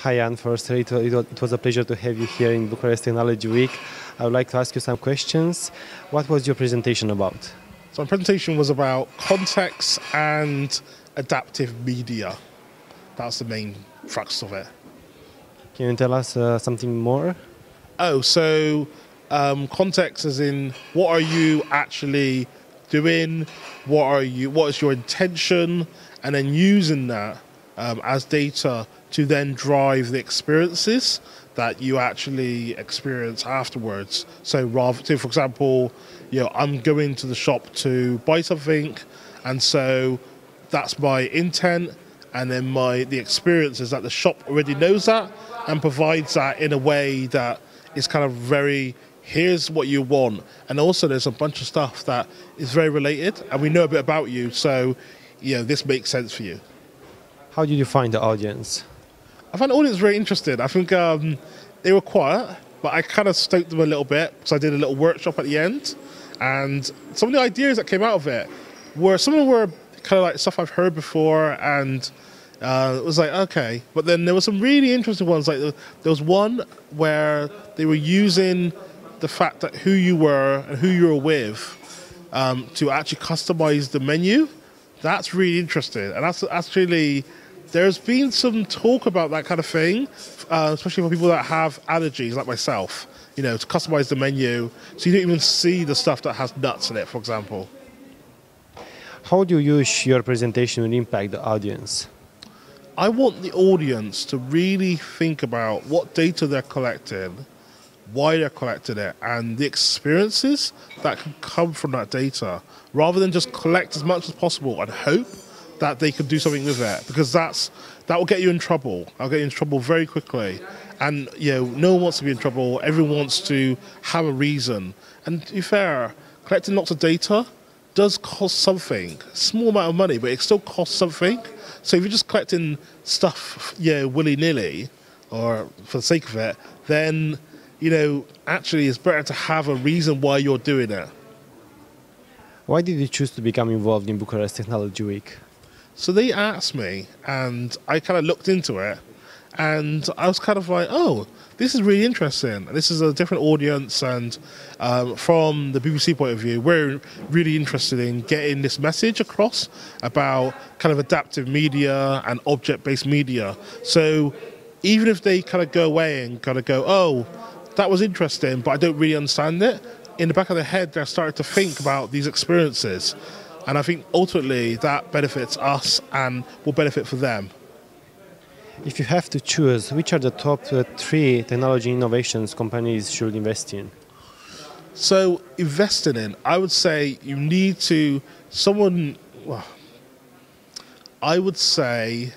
Hi, Jan Forrester. It was a pleasure to have you here in Bucharest Technology Week. I would like to ask you some questions. What was your presentation about? So my presentation was about context and adaptive media. That's the main crux of it. Can you tell us something more? Context as in what are you actually doing? What is your intention? And then using that as data to then drive the experiences that you actually experience afterwards. So for example, I'm going to the shop to buy something, and so that's my intent, and then the experience is that the shop already knows that and provides that in a way that is kind of very, here's what you want. And also there's a bunch of stuff that is very related, and we know a bit about you, so this makes sense for you. How did you find the audience? I found the audience very interested. I think they were quiet, but I kind of stoked them a little bit because I did a little workshop at the end. And some of the ideas that came out of it some of them were kind of like stuff I've heard before, and it was like, okay. But then there were some really interesting ones. Like there was one where they were using the fact that who you were and who you were with to actually customize the menu. That's really interesting. And that's actually, there's been some talk about that kind of thing, especially for people that have allergies like myself, to customize the menu so you don't even see the stuff that has nuts in it, for example. How do you use your presentation to impact the audience? I want the audience to really think about what data they're collecting, why they're collecting it, and the experiences that can come from that data, rather than just collect as much as possible and hope that they can do something with it, because that will get you in trouble. I'll get you in trouble very quickly. And no one wants to be in trouble. Everyone wants to have a reason. And to be fair, collecting lots of data does cost something, a small amount of money, but it still costs something. So if you're just collecting stuff, willy-nilly, or for the sake of it, then actually it's better to have a reason why you're doing it. Why did you choose to become involved in Bucharest Technology Week? So they asked me, and I kind of looked into it, and I was kind of like, oh, this is really interesting. This is a different audience, and from the BBC point of view, we're really interested in getting this message across about kind of adaptive media and object-based media. So even if they kind of go away and kind of go, oh, that was interesting, but I don't really understand it, in the back of their head, they're starting to think about these experiences. And I think ultimately that benefits us and will benefit for them. If you have to choose, which are the top 3 technology innovations companies should invest in? So investing in, I would say you need to, I would say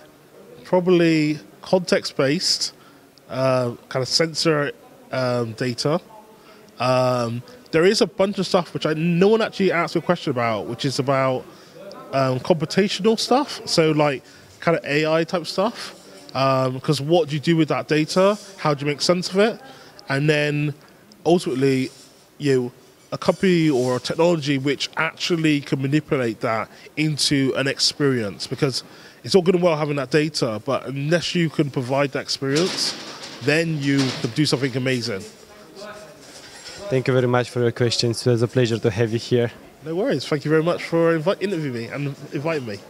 probably context-based, kind of sensor data. There is a bunch of stuff which no one actually asked me a question about, which is about computational stuff. So like kind of AI type stuff. Because what do you do with that data? How do you make sense of it? And then ultimately, a company or a technology which actually can manipulate that into an experience. Because it's all good and well having that data, but unless you can provide that experience, then you can do something amazing. Thank you very much for your questions. It was a pleasure to have you here. No worries. Thank you very much for interviewing me and inviting me.